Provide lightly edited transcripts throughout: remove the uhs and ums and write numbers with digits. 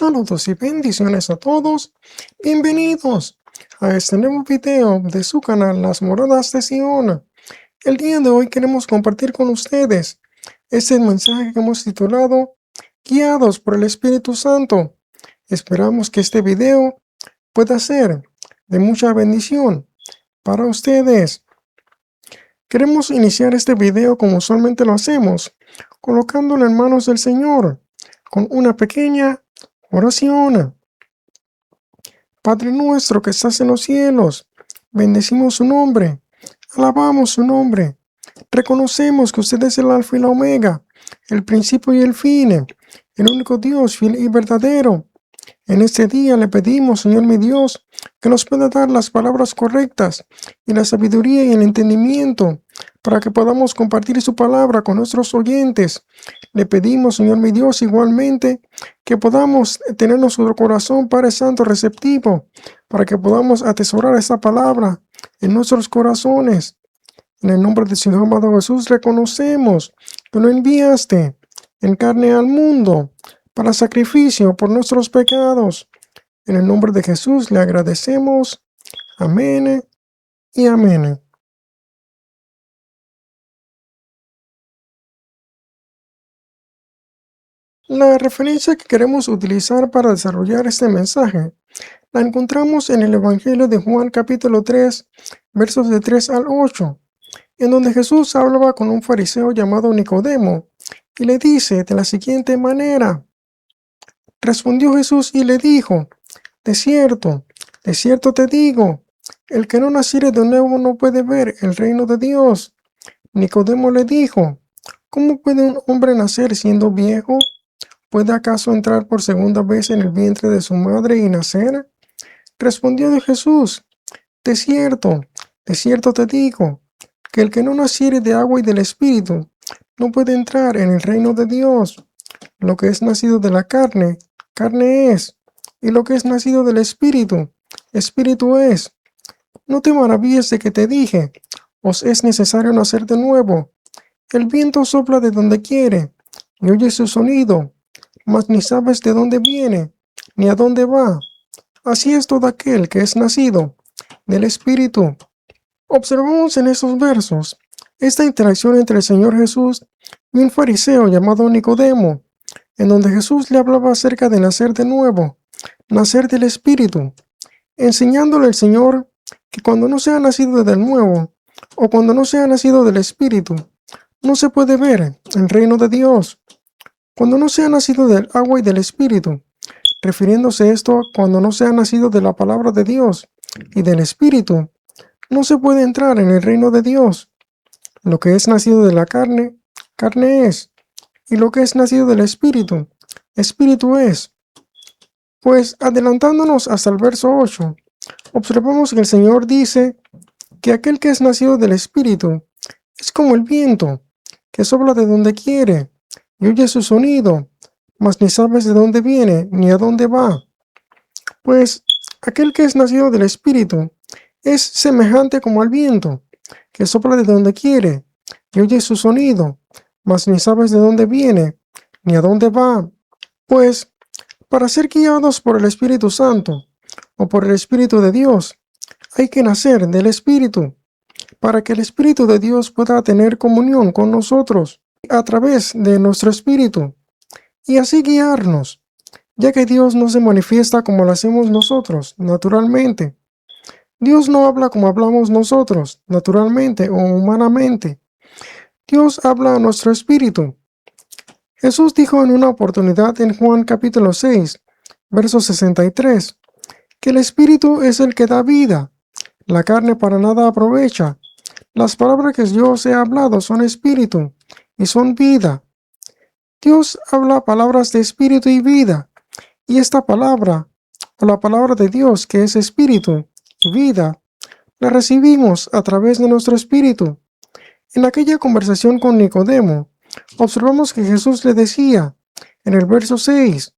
Saludos y bendiciones a todos. Bienvenidos a este nuevo video de su canal Las Moradas de Sion. El día de hoy queremos compartir con ustedes este mensaje que hemos titulado Guiados por el Espíritu Santo. Esperamos que este video pueda ser de mucha bendición para ustedes. Queremos iniciar este video como usualmente lo hacemos, colocándolo en manos del Señor con una pequeña oración. Padre nuestro que estás en los cielos, bendecimos su nombre, alabamos su nombre, reconocemos que usted es el Alfa y la Omega, el principio y el fin, el único Dios fiel y verdadero. En este día le pedimos, Señor mi Dios, que nos pueda dar las palabras correctas y la sabiduría y el entendimiento para que podamos compartir su palabra con nuestros oyentes. Le pedimos, Señor mi Dios, igualmente que podamos tener nuestro corazón, Padre Santo, receptivo, para que podamos atesorar esa palabra en nuestros corazones. En el nombre del Señor amado Jesús, reconocemos que lo enviaste en carne al mundo para sacrificio por nuestros pecados. En el nombre de Jesús le agradecemos. Amén y amén. La referencia que queremos utilizar para desarrollar este mensaje la encontramos en el Evangelio de Juan capítulo 3, versos de 3 al 8, en donde Jesús hablaba con un fariseo llamado Nicodemo y le dice de la siguiente manera: respondió Jesús y le dijo, de cierto te digo, el que no naciere de nuevo no puede ver el reino de Dios. Nicodemo le dijo, ¿cómo puede un hombre nacer siendo viejo? ¿Puede acaso entrar por segunda vez en el vientre de su madre y nacer? Respondió Jesús, de cierto te digo, que el que no naciere de agua y del Espíritu no puede entrar en el reino de Dios. Lo que es nacido de la carne, carne es, y lo que es nacido del Espíritu, Espíritu es. No te maravilles de que te dije, os es necesario nacer de nuevo. El viento sopla de donde quiere, y oyes su sonido, mas ni sabes de dónde viene, ni a dónde va. Así es todo aquel que es nacido del Espíritu. Observamos en estos versos esta interacción entre el Señor Jesús y un fariseo llamado Nicodemo, en donde Jesús le hablaba acerca de nacer de nuevo, nacer del Espíritu, enseñándole el Señor que cuando no se ha nacido del nuevo, o cuando no se ha nacido del Espíritu, no se puede ver el reino de Dios. Cuando no se ha nacido del agua y del Espíritu, refiriéndose esto a cuando no se ha nacido de la palabra de Dios y del Espíritu, no se puede entrar en el reino de Dios. Lo que es nacido de la carne, carne es, y lo que es nacido del Espíritu, Espíritu es. Pues adelantándonos hasta el verso 8, observamos que el Señor dice que aquel que es nacido del Espíritu es como el viento, que sopla de donde quiere, y oye su sonido, mas ni sabes de dónde viene ni a dónde va. Pues aquel que es nacido del Espíritu es semejante como al viento, que sopla de donde quiere, y oye su sonido, mas ni sabes de dónde viene ni a dónde va. Pues para ser guiados por el Espíritu Santo, o por el Espíritu de Dios, hay que nacer del Espíritu, para que el Espíritu de Dios pueda tener comunión con nosotros a través de nuestro espíritu, y así guiarnos, ya que Dios no se manifiesta como lo hacemos nosotros, naturalmente. Dios no habla como hablamos nosotros, naturalmente o humanamente. Dios habla a nuestro espíritu. Jesús dijo en una oportunidad en Juan capítulo 6, verso 63, que el espíritu es el que da vida, la carne para nada aprovecha. Las palabras que yo os he hablado son espíritu y son vida. Dios habla palabras de espíritu y vida, y esta palabra, o la palabra de Dios que es espíritu y vida, la recibimos a través de nuestro espíritu. En aquella conversación con Nicodemo, observamos que Jesús le decía, en el verso 6,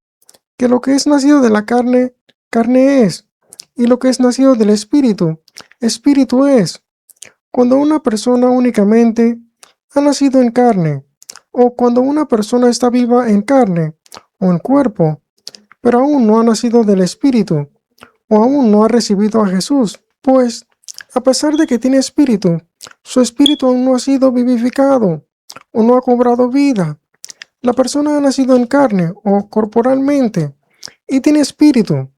que lo que es nacido de la carne, carne es, y lo que es nacido del espíritu, espíritu es. Cuando una persona únicamente ha nacido en carne, o cuando una persona está viva en carne o en cuerpo, pero aún no ha nacido del Espíritu o aún no ha recibido a Jesús, pues, a pesar de que tiene espíritu, su espíritu aún no ha sido vivificado o no ha cobrado vida. La persona ha nacido en carne o corporalmente y tiene espíritu,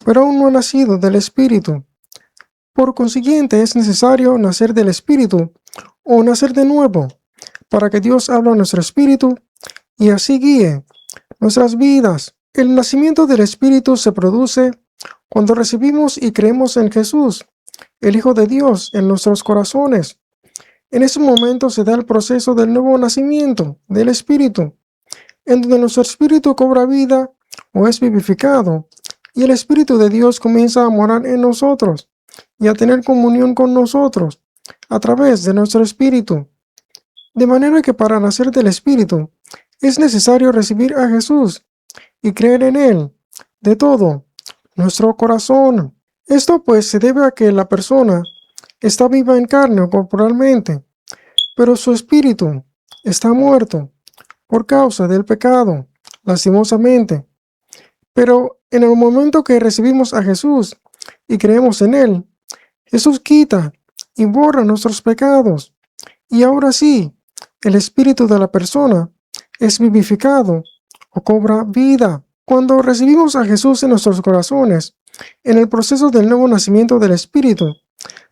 pero aún no ha nacido del Espíritu. Por consiguiente, es necesario nacer del Espíritu o nacer de nuevo para que Dios hable a nuestro espíritu y así guíe nuestras vidas. El nacimiento del Espíritu se produce cuando recibimos y creemos en Jesús, el Hijo de Dios, en nuestros corazones. En ese momento se da el proceso del nuevo nacimiento del Espíritu, en donde nuestro espíritu cobra vida o es vivificado, y el Espíritu de Dios comienza a morar en nosotros y a tener comunión con nosotros a través de nuestro espíritu. De manera que para nacer del Espíritu es necesario recibir a Jesús y creer en Él de todo nuestro corazón. Esto pues se debe a que la persona está viva en carne o corporalmente, pero su espíritu está muerto por causa del pecado, lastimosamente. Pero en el momento que recibimos a Jesús y creemos en Él, Jesús quita y borra nuestros pecados. Y ahora sí, el espíritu de la persona es vivificado o cobra vida. Cuando recibimos a Jesús en nuestros corazones, en el proceso del nuevo nacimiento del Espíritu,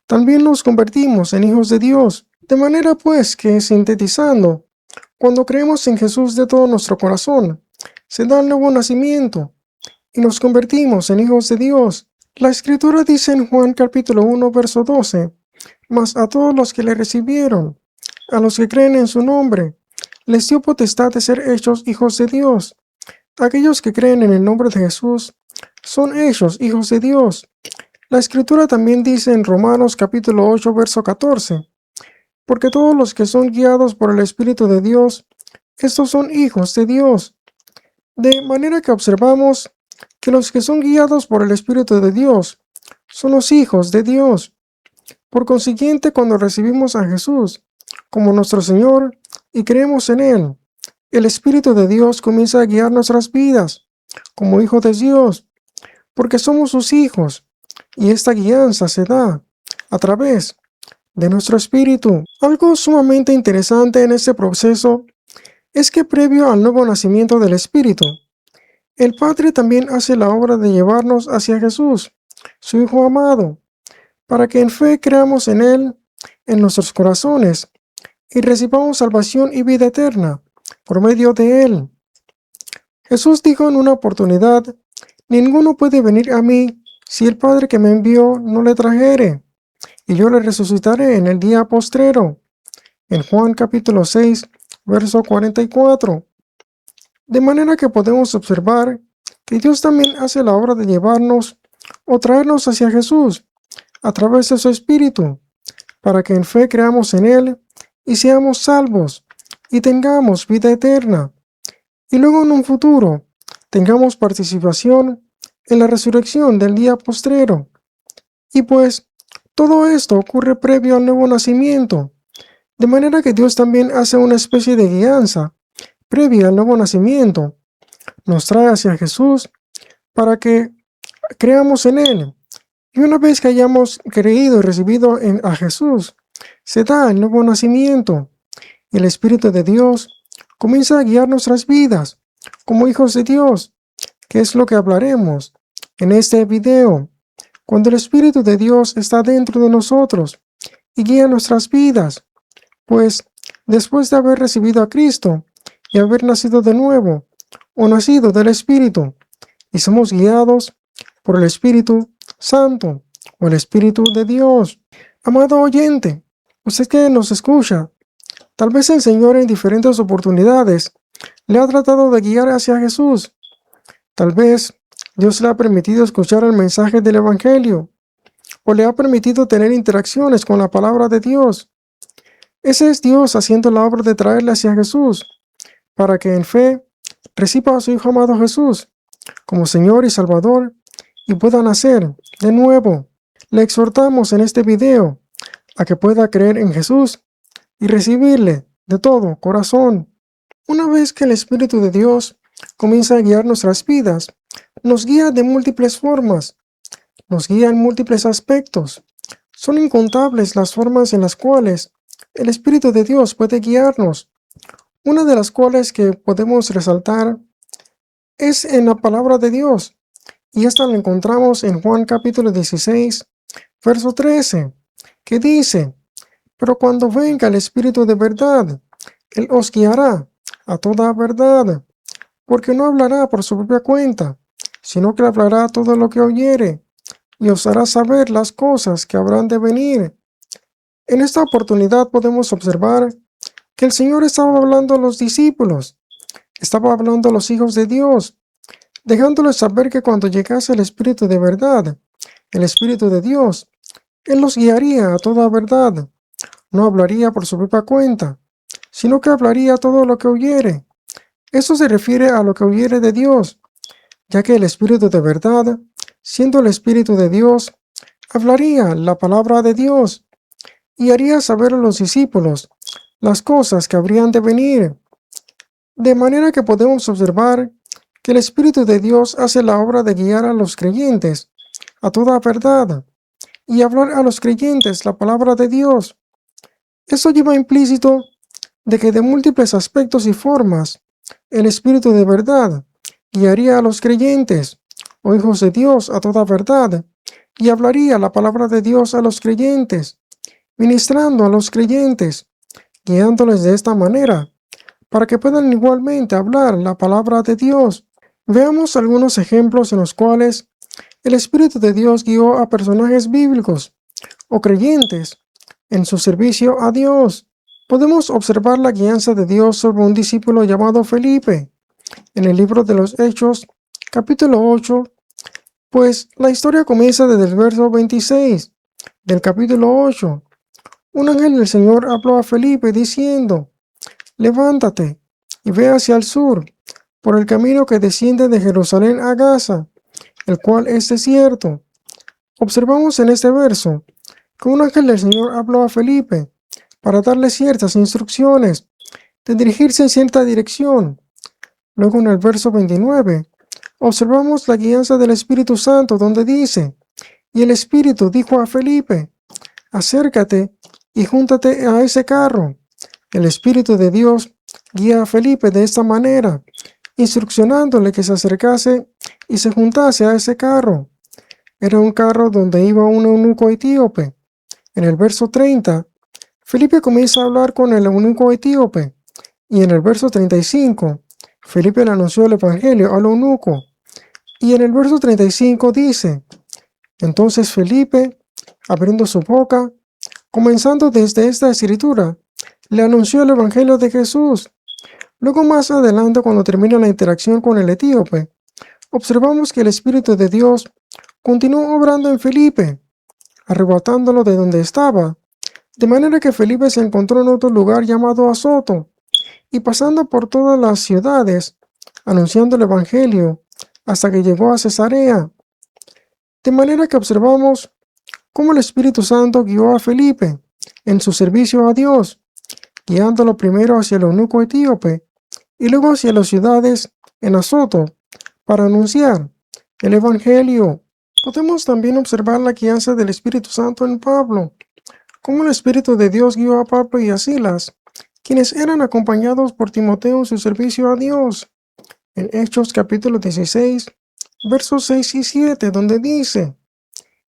también nos convertimos en hijos de Dios. De manera pues que, sintetizando, cuando creemos en Jesús de todo nuestro corazón, se da el nuevo nacimiento y nos convertimos en hijos de Dios. La Escritura dice en Juan capítulo 1, verso 12, mas a todos los que le recibieron, a los que creen en su nombre, les dio potestad de ser hechos hijos de Dios. Aquellos que creen en el nombre de Jesús son hechos hijos de Dios. La Escritura también dice en Romanos capítulo 8, verso 14, porque todos los que son guiados por el Espíritu de Dios, estos son hijos de Dios. De manera que observamos que los que son guiados por el Espíritu de Dios son los hijos de Dios. Por consiguiente, cuando recibimos a Jesús como nuestro Señor y creemos en Él, el Espíritu de Dios comienza a guiar nuestras vidas como hijos de Dios, porque somos sus hijos, y esta guianza se da a través de nuestro espíritu. Algo sumamente interesante en este proceso es que previo al nuevo nacimiento del Espíritu, el Padre también hace la obra de llevarnos hacia Jesús, su Hijo amado, para que en fe creamos en Él, en nuestros corazones, y recibamos salvación y vida eterna por medio de Él. Jesús dijo en una oportunidad, ninguno puede venir a mí si el Padre que me envió no le trajere, y yo le resucitaré en el día postrero. En Juan capítulo 6, verso 44. De manera que podemos observar que Dios también hace la obra de llevarnos o traernos hacia Jesús a través de su Espíritu, para que en fe creamos en Él y seamos salvos y tengamos vida eterna, y luego en un futuro tengamos participación en la resurrección del día postrero. Y pues, todo esto ocurre previo al nuevo nacimiento, de manera que Dios también hace una especie de guianza previa al nuevo nacimiento. Nos trae hacia Jesús para que creamos en Él. Y una vez que hayamos creído y recibido a Jesús, se da el nuevo nacimiento. Y el Espíritu de Dios comienza a guiar nuestras vidas como hijos de Dios, que es lo que hablaremos en este video. Cuando el Espíritu de Dios está dentro de nosotros y guía nuestras vidas, pues después de haber recibido a Cristo y haber nacido de nuevo o nacido del Espíritu, y somos guiados por el Espíritu Santo o el Espíritu de Dios. Amado oyente, usted que nos escucha, tal vez el Señor en diferentes oportunidades le ha tratado de guiar hacia Jesús. Tal vez Dios le ha permitido escuchar el mensaje del Evangelio o le ha permitido tener interacciones con la palabra de Dios. Ese es Dios haciendo la obra de traerle hacia Jesús, para que en fe reciba a su Hijo amado Jesús como Señor y Salvador y pueda nacer de nuevo. Le exhortamos en este video a que pueda creer en Jesús y recibirle de todo corazón. Una vez que el Espíritu de Dios comienza a guiar nuestras vidas, nos guía de múltiples formas, nos guía en múltiples aspectos. Son incontables las formas en las cuales el Espíritu de Dios puede guiarnos. Una de las cuales que podemos resaltar es en la palabra de Dios, y esta la encontramos en Juan capítulo 16, verso 13, que dice: pero cuando venga el Espíritu de verdad, Él os guiará a toda verdad, porque no hablará por su propia cuenta, sino que hablará todo lo que oyere, y os hará saber las cosas que habrán de venir. En esta oportunidad podemos observar que el Señor estaba hablando a los discípulos, estaba hablando a los hijos de Dios, dejándoles saber que cuando llegase el Espíritu de verdad, el Espíritu de Dios, Él los guiaría a toda verdad. No hablaría por su propia cuenta, sino que hablaría todo lo que oyere. Esto se refiere a lo que oyere de Dios, ya que el Espíritu de verdad, siendo el Espíritu de Dios, hablaría la palabra de Dios y haría saber a los discípulos las cosas que habrían de venir. De manera que podemos observar que el Espíritu de Dios hace la obra de guiar a los creyentes a toda verdad y hablar a los creyentes la palabra de Dios. Esto lleva implícito de que de múltiples aspectos y formas el Espíritu de verdad guiaría a los creyentes o hijos de Dios a toda verdad y hablaría la palabra de Dios a los creyentes, ministrando a los creyentes, guiándoles de esta manera para que puedan igualmente hablar la palabra de Dios. Veamos algunos ejemplos en los cuales el Espíritu de Dios guió a personajes bíblicos o creyentes en su servicio a Dios. Podemos observar la guianza de Dios sobre un discípulo llamado Felipe en el libro de los Hechos, capítulo 8, pues la historia comienza desde el verso 26 del capítulo 8. Un ángel del Señor habló a Felipe diciendo: levántate y ve hacia el sur, por el camino que desciende de Jerusalén a Gaza, el cual es desierto. Observamos en este verso que un ángel del Señor habló a Felipe para darle ciertas instrucciones de dirigirse en cierta dirección. Luego en el verso 29 observamos la guianza del Espíritu Santo, donde dice: y el Espíritu dijo a Felipe: acércate y júntate a ese carro. El Espíritu de Dios guía a Felipe de esta manera, instruccionándole que se acercase y se juntase a ese carro. Era un carro donde iba un eunuco etíope. En el verso 30, Felipe comienza a hablar con el eunuco etíope, y en el verso 35, Felipe le anunció el evangelio al eunuco, y en el verso 35 dice: entonces Felipe, abriendo su boca, comenzando desde esta escritura, le anunció el evangelio de Jesús. Luego más adelante, cuando termina la interacción con el etíope, observamos que el Espíritu de Dios continuó obrando en Felipe, arrebatándolo de donde estaba, de manera que Felipe se encontró en otro lugar llamado Azoto, y pasando por todas las ciudades, anunciando el evangelio, hasta que llegó a Cesarea. De manera que observamos cómo el Espíritu Santo guió a Felipe en su servicio a Dios, guiándolo primero hacia el eunuco etíope y luego hacia las ciudades en Azoto para anunciar el evangelio. Podemos también observar la guianza del Espíritu Santo en Pablo, cómo el Espíritu de Dios guió a Pablo y a Silas, quienes eran acompañados por Timoteo en su servicio a Dios. En Hechos capítulo 16, versos 6 y 7, donde dice: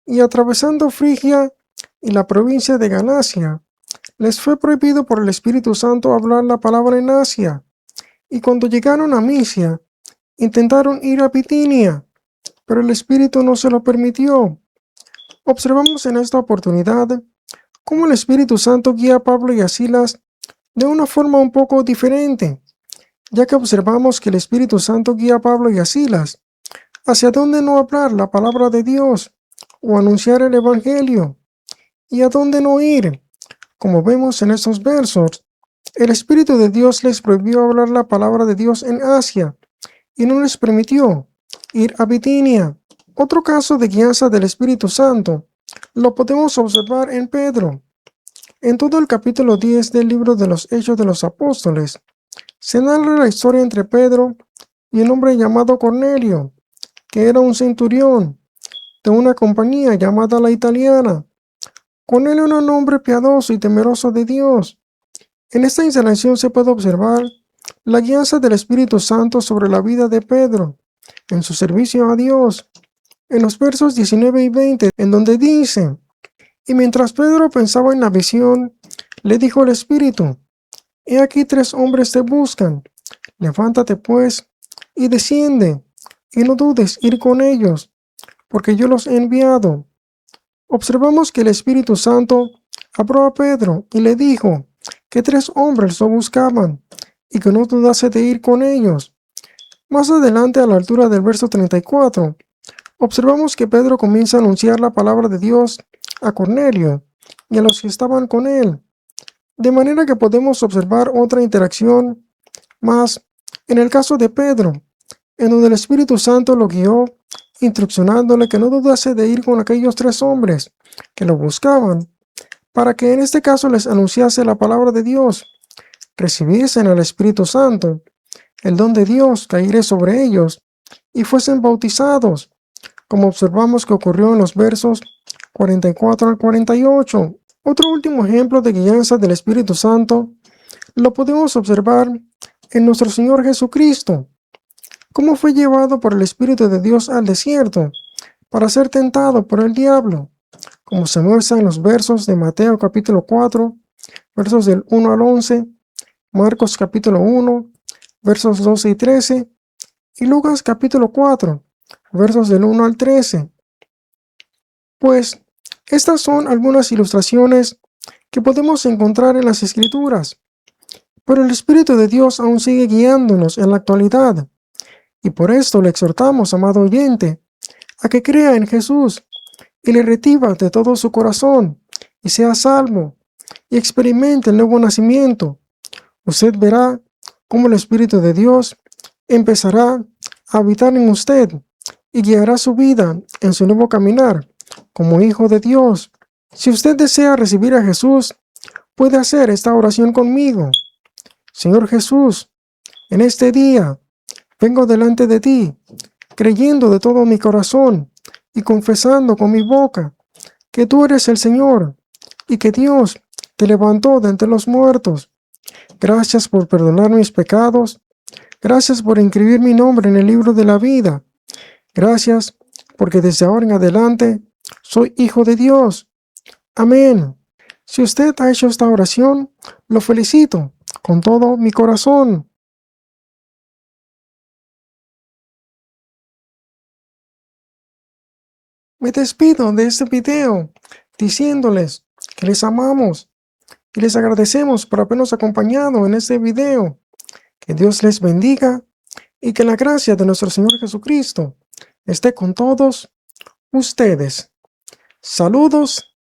y atravesando Frigia y la provincia de Galacia, les fue prohibido por el Espíritu Santo hablar la palabra en Asia, y cuando llegaron a Misia, intentaron ir a Bitinia, pero el Espíritu no se lo permitió. Observamos en esta oportunidad cómo el Espíritu Santo guía a Pablo y a Silas de una forma un poco diferente, ya que observamos que el Espíritu Santo guía a Pablo y a Silas hacia dónde no hablar la palabra de Dios o anunciar el evangelio, y a dónde no ir. Como vemos en estos versos, el Espíritu de Dios les prohibió hablar la palabra de Dios en Asia y no les permitió ir a Bitinia. Otro caso de guianza del Espíritu Santo lo podemos observar en Pedro. En todo el capítulo 10 del libro de los Hechos de los Apóstoles, se narra la historia entre Pedro y un hombre llamado Cornelio, que era un centurión de una compañía llamada La Italiana. Con él era un hombre piadoso y temeroso de Dios. En esta instalación se puede observar la guianza del Espíritu Santo sobre la vida de Pedro en su servicio a Dios. En los versos 19 y 20, en donde dice: y mientras Pedro pensaba en la visión, le dijo el Espíritu: he aquí 3 hombres te buscan. Levántate pues y desciende, y no dudes ir con ellos, porque yo los he enviado. Observamos que el Espíritu Santo habló a Pedro y le dijo que 3 hombres lo buscaban y que no dudase de ir con ellos. Más adelante, a la altura del verso 34, observamos que Pedro comienza a anunciar la palabra de Dios a Cornelio y a los que estaban con él, de manera que podemos observar otra interacción más en el caso de Pedro, en donde el Espíritu Santo lo guió, instruccionándole que no dudase de ir con aquellos 3 hombres que lo buscaban, para que en este caso les anunciase la palabra de Dios, recibiesen al Espíritu Santo, el don de Dios caería sobre ellos, y fuesen bautizados, como observamos que ocurrió en los versos 44 al 48. Otro último ejemplo de guianza del Espíritu Santo lo podemos observar en nuestro Señor Jesucristo, cómo fue llevado por el Espíritu de Dios al desierto para ser tentado por el diablo, como se muestra en los versos de Mateo capítulo 4, versos del 1 al 11, Marcos capítulo 1, versos 12 y 13, y Lucas capítulo 4, versos del 1 al 13. Pues estas son algunas ilustraciones que podemos encontrar en las Escrituras, pero el Espíritu de Dios aún sigue guiándonos en la actualidad, y por esto le exhortamos, amado oyente, a que crea en Jesús y le reciba de todo su corazón y sea salvo y experimente el nuevo nacimiento. Usted verá cómo el Espíritu de Dios empezará a habitar en usted y guiará su vida en su nuevo caminar como hijo de Dios. Si usted desea recibir a Jesús, puede hacer esta oración conmigo. Señor Jesús, en este día vengo delante de ti, creyendo de todo mi corazón y confesando con mi boca que tú eres el Señor y que Dios te levantó de entre los muertos. Gracias por perdonar mis pecados. Gracias por inscribir mi nombre en el libro de la vida. Gracias porque desde ahora en adelante soy hijo de Dios. Amén. Si usted ha hecho esta oración, lo felicito con todo mi corazón. Me despido de este video diciéndoles que les amamos y les agradecemos por habernos acompañado en este video. Que Dios les bendiga y que la gracia de nuestro Señor Jesucristo esté con todos ustedes. Saludos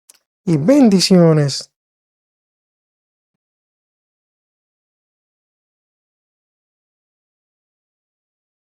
y bendiciones.